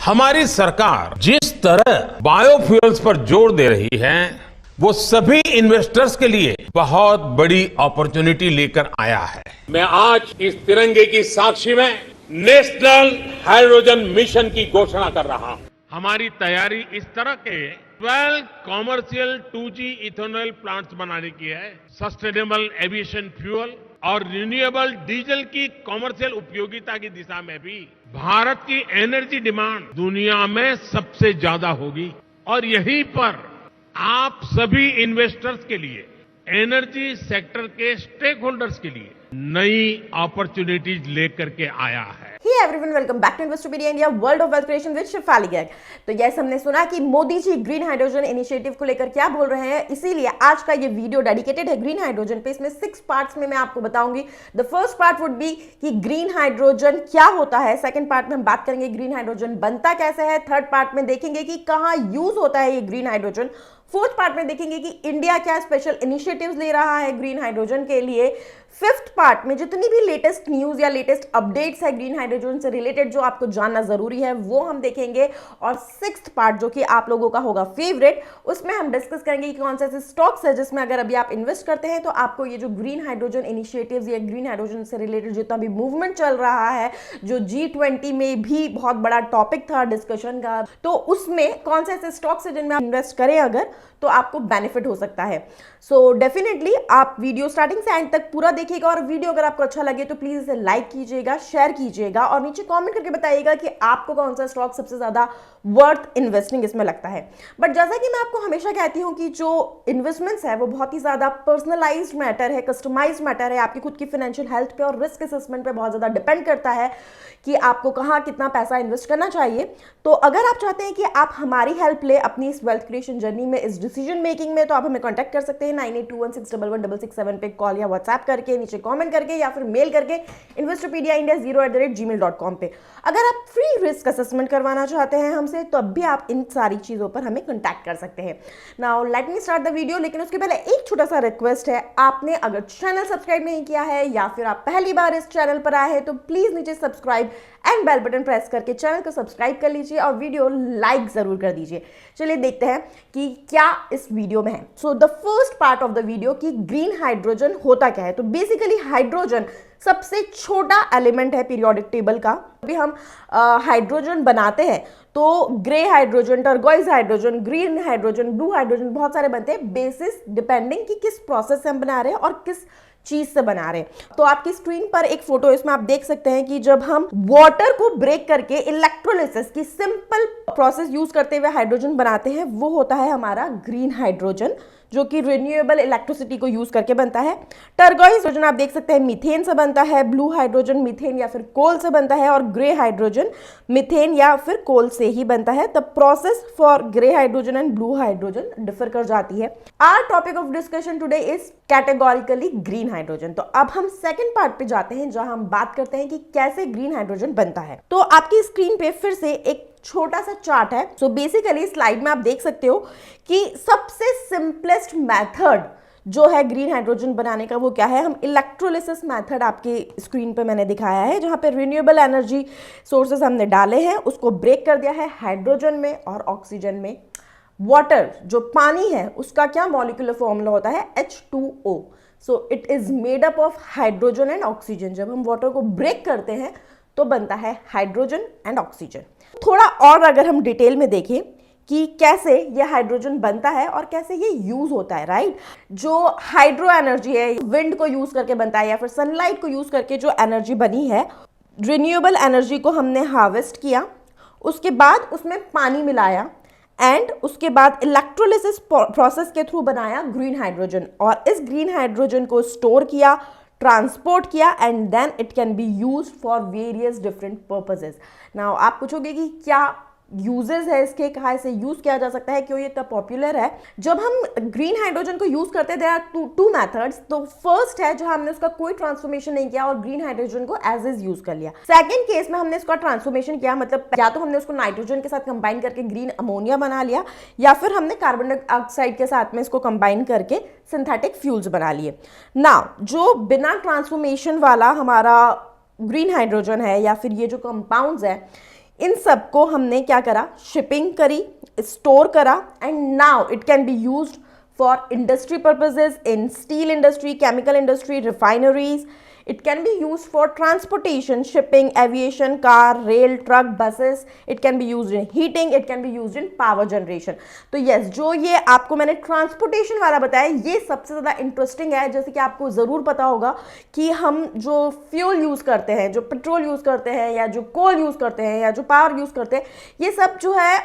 हमारी सरकार जिस तरह बायोफ्यूल्स पर जोर दे रही है वो सभी इन्वेस्टर्स के लिए बहुत बड़ी अपॉर्चुनिटी लेकर आया है। मैं आज इस तिरंगे की साक्षी में नेशनल हाइड्रोजन मिशन की घोषणा कर रहा हूं। हमारी तैयारी इस तरह के 12 कॉमर्शियल 2G इथेनॉल प्लांट्स बनाने की है। सस्टेनेबल एविएशन फ्यूल और रिन्यूएबल डीजल की कॉमर्शियल उपयोगिता की दिशा में भी भारत की एनर्जी डिमांड दुनिया में सबसे ज्यादा होगी और यहीं पर आप सभी इन्वेस्टर्स के लिए, एनर्जी सेक्टर के स्टेक होल्डर्स के लिए नई अपॉर्चुनिटीज लेकर के आया है। Hey everyone, welcome back to Investopedia India, World of Wealth Creation with Shefali Garg। तो यस, हमने सुना कि Modi ji green hydrogen initiative को लेकर क्या बोल रहे हैं, इसीलिए आज का ये वीडियो डेडिकेटेड है ग्रीन हाइड्रोजन पे। इसमें 6 पार्ट्स में मैं आपको बताऊंगी। The first part would be कि ग्रीन हाइड्रोजन क्या होता है। सेकंड पार्ट में हम बात करेंगे ग्रीन हाइड्रोजन बनता कैसे है। थर्ड पार्ट में देखेंगे कि कहाँ यूज होता है ये ग्रीन हाइड्रोजन। फोर्थ पार्ट में देखेंगे कि इंडिया क्या स्पेशल इनिशिएटिव्स ले रहा है ग्रीन हाइड्रोजन के लिए। फिफ्थ पार्ट में जितनी भी लेटेस्ट न्यूज या लेटेस्ट अपडेट्स है ग्रीन हाइड्रोजन से रिलेटेड जो आपको जानना जरूरी है वो हम देखेंगे। और सिक्स्थ पार्ट जो कि आप लोगों का होगा फेवरेट, उसमें हम डिस्कस करेंगे कि कौन से ऐसे स्टॉक्स है जिसमें अगर अभी आप इन्वेस्ट करते हैं तो आपको ये जो ग्रीन हाइड्रोजन इनिशिएटिव्स या ग्रीन हाइड्रोजन से रिलेटेड जितना भी मूवमेंट चल रहा है, जो G20 में भी बहुत बड़ा टॉपिक था डिस्कशन का, तो उसमें कौन से ऐसे स्टॉक्स है जिनमें आप इन्वेस्ट करें अगर तो आपको बेनिफिट हो सकता है। सो डेफिनेटली आप वीडियो स्टार्टिंग से एंड तक पूरा देखिएगा और वीडियो अगर आपको अच्छा लगे तो प्लीज इसे लाइक कीजिएगा, शेयर कीजिएगा और नीचे कमेंट करके बताइएगा कि आपको कौन सा स्टॉक सबसे ज्यादा वर्थ इन्वेस्टिंग इसमें लगता है। बट जैसा कि मैं आपको हमेशा कहती हूं कि जो इन्वेस्टमेंट्स है वो बहुत ही ज्यादा पर्सनलाइज्ड मैटर है, कस्टमाइज्ड मैटर है, आपकी खुद की फाइनेंशियल हेल्थ पे और रिस्क असेसमेंट पे बहुत ज्यादा डिपेंड करता है कि आपको कहाँ कितना पैसा इन्वेस्ट करना चाहिए। तो अगर आप चाहते हैं कि आप हमारी हेल्प ले अपनी इस वेल्थ क्रिएशन जर्नी में, इस डिसीजन मेकिंग में, तो आप हमें कॉन्टैक्ट कर सकते हैं 9821611667 पे कॉल या व्हाट्सएप करके, नीचे कमेंट करके या फिर मेल करके investopedia.india0@gmail.com पे। अगर आप फ्री रिस्क असेसमेंट करवाना चाहते हैं हमसे तब भी आप इन सारी चीजों पर हमें कॉन्टैक्ट कर सकते हैं। Now let me start the video. लेकिन उसके पहले एक छोटा सा रिक्वेस्ट है, आपने अगर चैनल सब्सक्राइब नहीं किया है या फिर आप पहली बार इस चैनल पर आए हैं तो प्लीज नीचे subscribe and bell button press करके चैनल को सब्सक्राइब कर लीजिए और वीडियो लाइक जरूर कर दीजिए। चलिए देखते हैं कि क्या इस वीडियो में है। So the first part of the video कि ग्रीन हाइड्रोजन होता क्या है। तो बेसिकली हाइड्रोजन सबसे छोटा एलिमेंट है पीरियोडिक टेबल का। अभी हम हाइड्रोजन बनाते हैं तो grey hydrogen, turquoise hydrogen, green hydrogen, blue hydrogen बहुत सारे बनते हैं बेसिस डिपेंडिंग कि किस प्रोसेस से हम बना रहे हैं और किस चीज से बना रहे हैं। तो आपकी स्क्रीन पर एक फोटो, इसमें आप देख सकते हैं कि जब हम वाटर को ब्रेक करके इलेक्ट्रोलिसिस की सिंपल प्रोसेस यूज करते हुए हाइड्रोजन बनाते हैं वो होता है हमारा ग्रीन हाइड्रोजन, जो कि रिन्यूएबल इलेक्ट्रिसिटी को यूज करके बनता है। टर्कोइज हाइड्रोजन आप देख सकते हैं मीथेन से बनता है, ब्लू हाइड्रोजन मीथेन या फिर कोल से बनता है और ग्रे हाइड्रोजन मीथेन या फिर कोल से ही बनता है। The process for grey hydrogen and blue hydrogen differ कर जाती है। Our topic of discussion today is categorically green hydrogen. तो अब हम सेकंड पार्ट पे जाते हैं जहां हम बात करते हैं कि कैसे ग्रीन हाइड्रोजन बनता है। तो आपकी स्क्रीन पे फिर से एक छोटा सा चार्ट है। सो बेसिकली स्लाइड में आप देख सकते हो कि सबसे सिंपलेस्ट मेथड जो है ग्रीन हाइड्रोजन बनाने का वो क्या है। हम इलेक्ट्रोलिसिस मेथड आपके स्क्रीन पे मैंने दिखाया है जहां पे रिन्यूएबल एनर्जी सोर्सेस हमने डाले हैं, उसको ब्रेक कर दिया है हाइड्रोजन में और ऑक्सीजन में। वाटर जो पानी है उसका क्या मॉलिक्यूलर फॉर्मूला होता है, H2O। So it is made up of hydrogen and oxygen. जब हम वाटर को ब्रेक करते हैं तो बनता है हाइड्रोजन एंड ऑक्सीजन। थोड़ा और अगर हम डिटेल में देखें कि कैसे ये हाइड्रोजन बनता है और कैसे ये यूज होता है, राइट। जो हाइड्रो एनर्जी है विंड को यूज करके बनता है या फिर सनलाइट को यूज करके जो एनर्जी बनी है, रिन्यूएबल एनर्जी को हमने हार्वेस्ट किया, उसके बाद उसमें पानी मिलाया एंड उसके बाद इलेक्ट्रोलिसिस प्रोसेस के थ्रू बनाया ग्रीन हाइड्रोजन और इस ग्रीन हाइड्रोजन को स्टोर किया, ट्रांसपोर्ट किया and then it can be use for various different purposes. Now आप पूछोगे कि क्या यूजेस है इसके, कहाँ इसे यूज किया जा सकता है, क्यों ये इतना पॉपुलर है। जब हम ग्रीन हाइड्रोजन को यूज करते हैं देयर आर टू मेथड्स। तो फर्स्ट है जो हमने उसका कोई ट्रांसफॉर्मेशन नहीं किया और ग्रीन हाइड्रोजन को एज इज यूज कर लिया। सेकंड केस में हमने इसका ट्रांसफॉर्मेशन किया, मतलब या तो हमने उसको नाइट्रोजन के साथ कंबाइन करके ग्रीन अमोनिया बना लिया या फिर हमने कार्बन डाइऑक्साइड के साथ में इसको कंबाइन करके सिंथेटिक फ्यूल्स बना लिए। नाउ जो बिना ट्रांसफॉर्मेशन वाला हमारा ग्रीन हाइड्रोजन है या फिर ये जो कंपाउंड्स है इन सब को हमने क्या करा, शिपिंग करी, स्टोर करा, and now it can be used for industry purposes in steel industry, chemical industry, refineries. It can be used for transportation, shipping, aviation, car, rail, truck, buses. It can be used in heating. It can be used in power generation. तो yes, जो ये आपको मैंने transportation वाला बताया, ये सबसे ज़्यादा इंटरेस्टिंग है. जैसे कि आपको ज़रूर पता होगा कि हम जो फ्यूल यूज़ करते हैं, जो पेट्रोल यूज़ करते हैं, या जो कोल यूज़ करते हैं, या जो पावर यूज़ करते हैं, ये सब जो है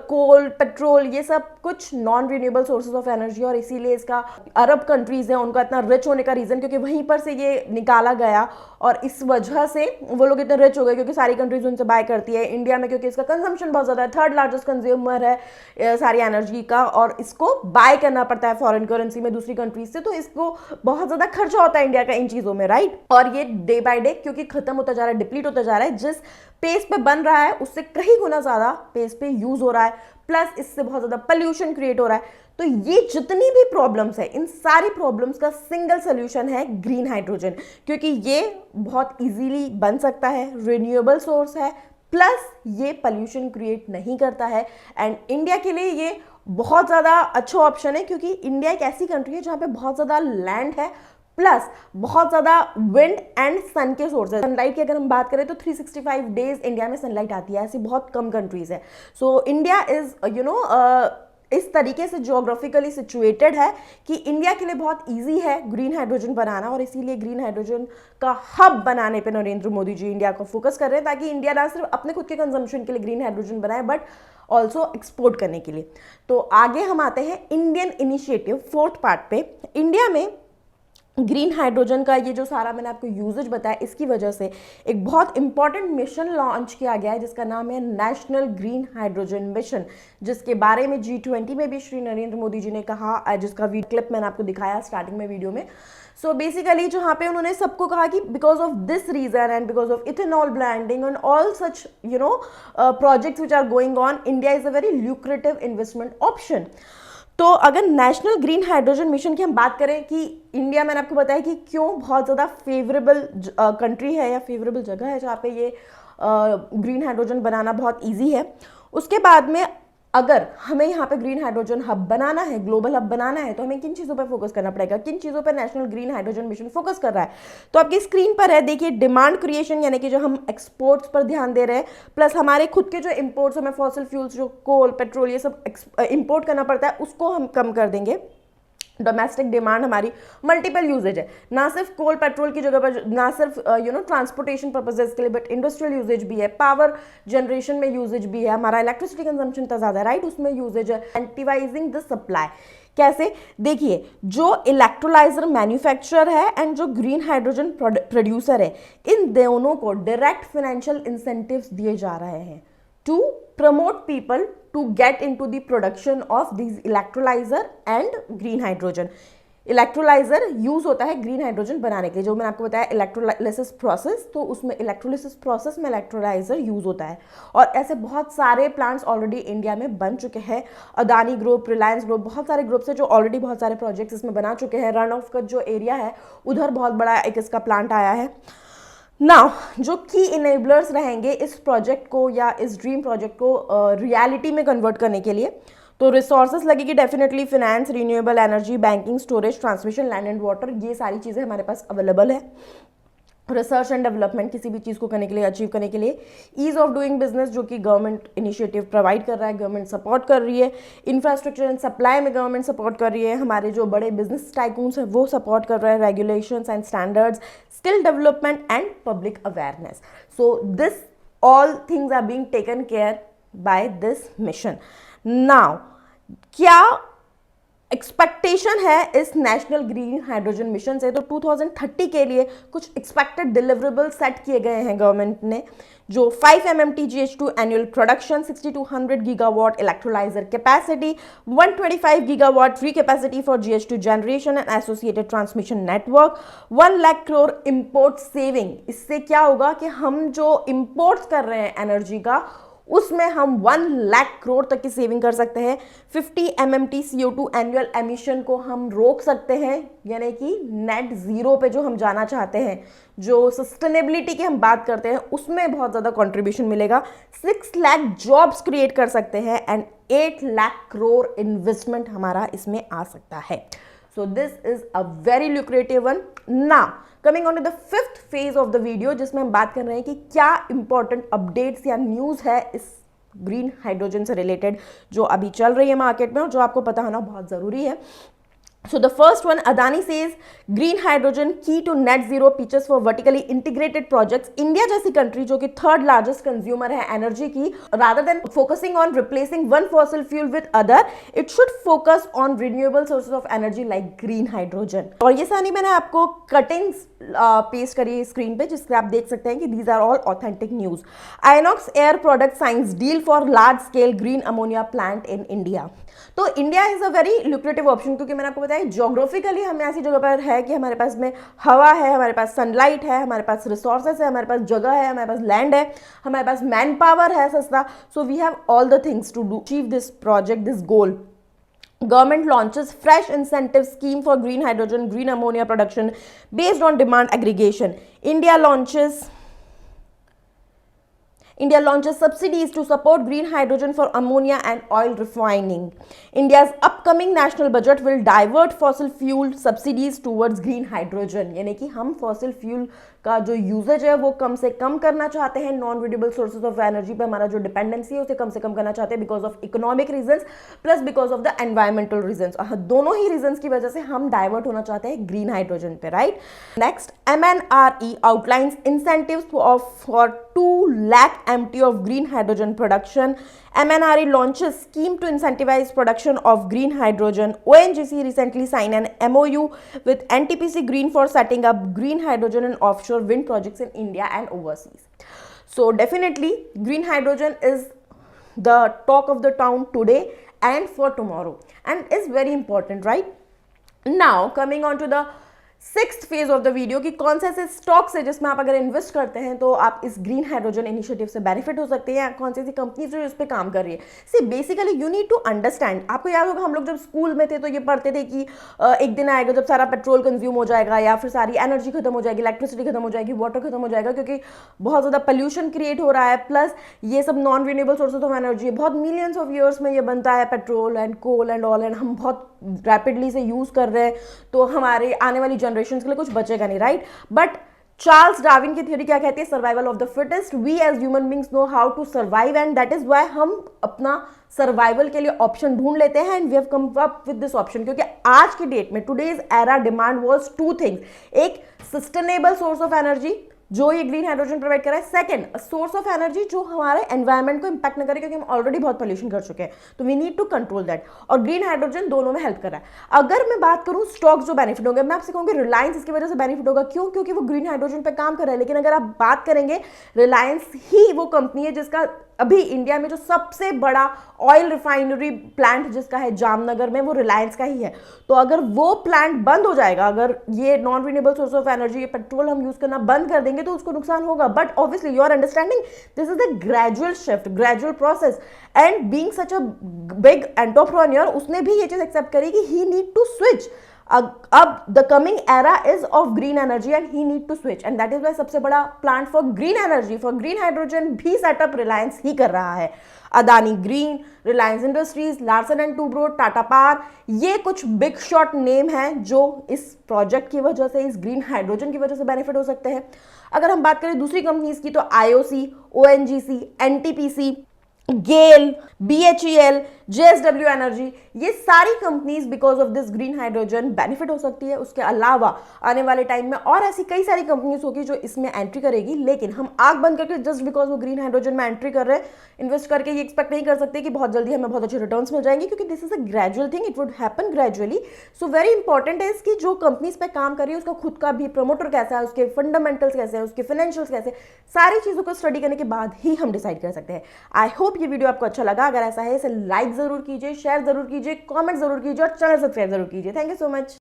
कोल, पेट्रोल, ये सब कुछ non renewable sources of energy. और इसीलिए इसका अरब कंट्रीज़ हैं उनका इतना रिच होने का रीज़न क्योंकि वहीं पर से ये निकाला गया, और इस वजह से वो लोग इतने रिच हो गए क्योंकि सारी कंट्रीज उनसे बाय करती है. इंडिया में क्योंकि इसका कंजम्पशन बहुत ज़्यादा है, थर्ड लार्जेस्ट कंज्यूमर है सारी एनर्जी का, और इसको बाय करना पड़ता है फॉरेन करेंसी में दूसरी कंट्रीज से, तो इसको बहुत ज़्यादा खर्चा होता है इंडिया का इन चीज़ों में, राइट. और ये डे बाय डे क्योंकि खत्म होता जा रहा है, डिप्लीट होता जा रहा है, जिस पेस पे बन रहा है उससे कहीं गुना ज़्यादा पेस पे यूज़ हो रहा है, प्लस इससे बहुत ज़्यादा पोल्यूशन क्रिएट हो रहा है. तो ये जितनी भी प्रॉब्लम्स है, इन सारी प्रॉब्लम्स का सिंगल सोल्यूशन है ग्रीन हाइड्रोजन, क्योंकि ये बहुत इजीली बन सकता है, रिन्यूएबल सोर्स है, प्लस ये पोल्यूशन क्रिएट नहीं करता है. एंड इंडिया के लिए ये बहुत ज़्यादा अच्छा ऑप्शन है क्योंकि इंडिया एक ऐसी कंट्री है जहाँ पे बहुत ज़्यादा लैंड है, प्लस बहुत ज़्यादा विंड एंड सन के सोर्सेज. सनलाइट की अगर हम बात करें तो 365 डेज इंडिया में सनलाइट आती है, ऐसी बहुत कम कंट्रीज है. सो इंडिया इज इस तरीके से ज्योग्राफिकली सिचुएटेड है कि इंडिया के लिए बहुत इजी है ग्रीन हाइड्रोजन बनाना, और इसीलिए ग्रीन हाइड्रोजन का हब बनाने पे नरेंद्र मोदी जी इंडिया को फोकस कर रहे हैं ताकि इंडिया ना सिर्फ अपने खुद के कंजम्पशन के लिए ग्रीन हाइड्रोजन बनाए बट ऑल्सो एक्सपोर्ट करने के लिए. तो आगे हम आते हैं इंडियन इनिशिएटिव 4th पार्ट पे. इंडिया में ग्रीन हाइड्रोजन का ये जो सारा मैंने आपको यूजेज बताया, इसकी वजह से एक बहुत इंपॉर्टेंट मिशन लॉन्च किया गया है जिसका नाम है नेशनल ग्रीन हाइड्रोजन मिशन, जिसके बारे में G20 में भी श्री नरेंद्र मोदी जी ने कहा, जिसका क्लिप मैंने आपको दिखाया स्टार्टिंग में वीडियो में. सो बेसिकली जहाँ पे उन्होंने सबको कहा कि because of this reason and because of ethanol blending and all such projects which are going on, India is a very lucrative investment option. तो अगर नेशनल ग्रीन हाइड्रोजन मिशन की हम बात करें कि इंडिया, मैंने आपको बताया कि क्यों बहुत ज़्यादा फेवरेबल कंट्री है या फेवरेबल जगह है जहाँ पे ये ग्रीन हाइड्रोजन बनाना बहुत इजी है. उसके बाद में अगर हमें यहाँ पे ग्रीन हाइड्रोजन हब बनाना है, ग्लोबल हब बनाना है, तो हमें किन चीज़ों पर फोकस करना पड़ेगा, किन चीज़ों पर national green hydrogen mission focus कर रहा है. तो आपकी स्क्रीन पर है, देखिए डिमांड क्रिएशन, यानी कि जो हम एक्सपोर्ट्स पर ध्यान दे रहे हैं, प्लस हमारे खुद के जो इंपोर्ट्स, हमें फॉसिल फ्यूल्स जो कोल, पेट्रोल, ये सब इंपोर्ट करना पड़ता है, उसको हम कम कर देंगे. डोमेस्टिक डिमांड हमारी मल्टीपल यूजेज है, ना सिर्फ कोल पेट्रोल की जगह पर, ना सिर्फ ट्रांसपोर्टेशन पर्पजेज के लिए, बट इंडस्ट्रियल यूजेज भी है, पावर जनरेशन में यूजेज भी है, हमारा इलेक्ट्रिसिटी कंजम्पशन इतना ज़्यादा, राइट, उसमें यूजेज है. इंसेंटिवाइजिंग द सप्लाई, कैसे, देखिए जो इलेक्ट्रोलाइजर मैन्युफैक्चरर है एंड जो ग्रीन हाइड्रोजन प्रोड्यूसर है, इन दोनों को डायरेक्ट फाइनेंशियल इंसेंटिव्स दिए जा रहे हैं to promote people to get into the production of these electrolyzer and green hydrogen. Electrolyser use होता है ग्रीन हाइड्रोजन बनाने के लिए, जो मैंने आपको बताया इलेक्ट्रोलाइसिस प्रोसेस, तो उसमें इलेक्ट्रोलाइसिस प्रोसेस में इलेक्ट्रोलाइजर यूज होता है. और ऐसे बहुत सारे प्लांट्स ऑलरेडी इंडिया में बन चुके हैं. अदानी ग्रुप, रिलायंस ग्रुप, बहुत सारे ग्रुप्स हैं जो ऑलरेडी बहुत सारे प्रोजेक्ट्स इसमें बना चुके हैं. रन ऑफ का जो एरिया है उधर बहुत बड़ा एक इसका प्लांट आया है. नाउ जो की इनेबलर्स रहेंगे इस प्रोजेक्ट को या इस ड्रीम प्रोजेक्ट को रियलिटी में कन्वर्ट करने के लिए, तो रिसोर्सेज लगेगी definitely, finance, renewable energy, banking, storage, transmission, land and water, ये सारी चीज़ें हमारे पास अवेलेबल है. रिसर्च एंड डेवलपमेंट, किसी भी चीज़ को करने के लिए, अचीव करने के लिए, ईज ऑफ डूइंग बिजनेस जो कि गवर्नमेंट इनिशिएटिव प्रोवाइड कर रहा है, गवर्नमेंट सपोर्ट कर रही है. इंफ्रास्ट्रक्चर एंड सप्लाई में गवर्नमेंट सपोर्ट कर रही है, हमारे जो बड़े बिजनेस टाइकून्स हैं वो सपोर्ट कर रहे हैं, regulations and standards, skill development and public awareness. So this all things are being taken care by this mission. Now क्या एक्सपेक्टेशन है इस नेशनल ग्रीन हाइड्रोजन मिशन से, तो 2030 के लिए कुछ एक्सपेक्टेड डिलीवरेबल सेट किए गए हैं गवर्नमेंट ने, जो 5 MMTGH2 annual production, 6200 gigawatt electrolyser capacity, 125 gigawatt free capacity for GH2 generation and associated transmission network, 1 lakh crore import saving. इससे क्या होगा कि हम जो इंपोर्ट्स कर रहे हैं एनर्जी का, उसमें हम 1 लाख करोड़ तक की सेविंग कर सकते हैं। 50 MMT CO2 एनुअल एमिशन को हम रोक सकते हैं, यानी कि नेट जीरो पे जो हम जाना चाहते हैं, जो सस्टेनेबिलिटी की हम बात करते हैं, उसमें बहुत ज़्यादा कंट्रीब्यूशन मिलेगा। 6 लाख जॉब्स क्रिएट कर सकते हैं एंड 8 लाख करोड़ इन्वेस्टमेंट हमारा इसमें आ सकता है। So this is a very lucrative one. Now coming on to the 5th phase of the video, जिसमें हम बात कर रहे हैं कि क्या इंपॉर्टेंट अपडेट्स या न्यूज़ है इस ग्रीन हाइड्रोजन से रिलेटेड जो अभी चल रही है मार्केट में और जो आपको पता होना बहुत ज़रूरी है। So the first one, Adani says green hydrogen key to net zero pitches for vertically integrated projects. India जैसी कंट्री जो कि थर्ड लार्जेस्ट कंज्यूमर है एनर्जी की, rather than focusing on replacing one fossil fuel with other, it should focus on renewable sources of energy like green hydrogen. और ये सारी मैंने आपको कटिंग्स पेस्ट करी है स्क्रीन पे, जिससे आप देख सकते हैं कि these are all authentic news. Inox Air Products signs deal for large scale green ammonia plant in India. तो India is a very lucrative option, क्योंकि मैंने आपको बताया जोग्राफिकली हम ऐसी जगह पर है कि हमारे पास में हवा है, हमारे पास सनलाइट है, हमारे पास रिसोर्सेस है, हमारे पास जगह है, हमारे पास लैंड है, हमारे पास मैन पावर है सस्ता. So we have all the things to do achieve this project, this goal. Government launches fresh incentive scheme for green hydrogen, green ammonia production based on demand aggregation. India launches subsidies to support green hydrogen for ammonia and oil refining. India's upcoming national budget will divert fossil fuel subsidies towards green hydrogen. यानी कि हम fossil fuel का जो usage है वो कम से कम करना चाहते हैं, non renewable sources of energy पे हमारा जो डिपेंडेंसी है उसे कम से कम करना चाहते हैं because of economic reasons plus because of the environmental reasons. दोनों ही रीजंस की वजह से हम डाइवर्ट होना चाहते हैं ग्रीन हाइड्रोजन पे, right. Next, MNRE outlines incentives for 2 lakh MT of green hydrogen production. MNRE launches scheme to incentivize production of green hydrogen. ONGC recently signed an MOU with NTPC Green for setting up green hydrogen and offshore wind projects in India and overseas. So definitely green hydrogen is the talk of the town today and for tomorrow and is very important, right? Now coming on to the 6th phase of the video कि कौन से ऐसे stocks है जिसमें आप अगर invest करते हैं तो आप इस ग्रीन हाइड्रोजन इनिशिएटिव से बेनिफिट हो सकते हैं, या कौन सी ऐसी कंपनीज जो इस पे काम कर रही है. See basically you need to understand. आपको याद होगा हम लोग जब स्कूल में थे तो ये पढ़ते थे कि एक दिन आएगा जब सारा पेट्रोल कंज्यूम हो जाएगा या फिर सारी एनर्जी खत्म हो जाएगी, इलेक्ट्रिसिटी खत्म हो जाएगी, वाटर खत्म हो जाएगा, क्योंकि बहुत ज़्यादा पोल्यूशन क्रिएट हो रहा है. प्लस ये सब non renewable sources of energy है, बहुत मिलियंस ऑफ ईयर्स में ये बनता है petrol and coal and all, and हम बहुत रैपिडली से यूज़ कर रहे हैं, तो हमारे आने वाली जनरेशन के लिए कुछ बचेगा नहीं, राइट. बट चार्ल्स डार्विन की थ्योरी क्या कहती है? Survival of the fittest. We as human beings know how to survive and that is why हम अपना सर्वाइवल के लिए ऑप्शन ढूंढ लेते हैं and we have come up with this option, क्योंकि आज की डेट में today's era demand was 2 things. एक, सस्टेनेबल सोर्स ऑफ एनर्जी जो ये ग्रीन हाइड्रोजन प्रोवाइड कर रहा है. सेकंड, सोर्स ऑफ एनर्जी जो हमारे एनवायरमेंट को इंपैक्ट न करे, क्योंकि हम ऑलरेडी बहुत पोल्यूशन कर चुके हैं, तो we need to control that. और ग्रीन हाइड्रोजन दोनों में हेल्प कर रहा है. अगर मैं बात करूं स्टॉक्स जो बेनिफिट होंगे, मैं आपसे कहूंगी रिलायंस इसकी वजह से बेनिफिट होगा. क्यों? क्योंकि वो ग्रीन हाइड्रोजन पे काम कर रहा है. लेकिन अगर आप बात करेंगे, रिलायंस ही वो कंपनी है जिसका अभी इंडिया में जो सबसे बड़ा ऑयल रिफाइनरी प्लांट जिसका है जामनगर में, वो रिलायंस का ही है. तो अगर वो प्लांट बंद हो जाएगा, अगर ये non renewable source of energy, ये पेट्रोल हम यूज करना बंद कर देंगे, तो उसको नुकसान होगा. But obviously you are understanding this is a gradual shift, gradual process, and being such a big entrepreneur, उसने भी ये चीज एक्सेप्ट करी कि ही नीड टू स्विच. अब the coming era is of green energy and he need to switch, and that is why सबसे बड़ा plant for green energy, for green hydrogen भी सेटअप रिलायंस ही कर रहा है. Adani green, Reliance industries, Larsen and Toubro, Tata power, ये कुछ big shot name हैं जो इस प्रोजेक्ट की वजह से, इस ग्रीन हाइड्रोजन की वजह से बेनिफिट हो सकते हैं. अगर हम बात करें दूसरी कंपनीज की, तो IOC, ONGC, NTPC, गेल, BHEL, JSW एनर्जी, ये सारी companies because of this green hydrogen benefit हो सकती है. उसके अलावा आने वाले टाइम में और ऐसी कई सारी कंपनीज होगी जो इसमें एंट्री करेगी. लेकिन हम आंख बंद करके जस्ट बिकॉज वो ग्रीन हाइड्रोजन में एंट्री कर रहे हैं, इन्वेस्ट करके ये एक्सपेक्ट नहीं कर सकते कि बहुत जल्दी हमें बहुत अच्छे रिटर्न्स मिल जाएंगे, क्योंकि this is a gradual thing, it would happen gradually. So very important है कि जो कंपनीज पे काम कर रही है उसका खुद का भी प्रमोटर कैसा है, उसके फंडामेंटल्स कैसे हैं, उसके फाइनेंशियल्स कैसे, सारी चीज़ों को स्टडी करने के बाद ही हम डिसाइड कर सकते हैं. आई होप ये वीडियो आपको अच्छा लगा. अगर ऐसा है इसे लाइक जरूर कीजिए, शेयर जरूर कीजिए, कमेंट जरूर कीजिए और चैनल सब्सक्राइब जरूर कीजिए. Thank you so much.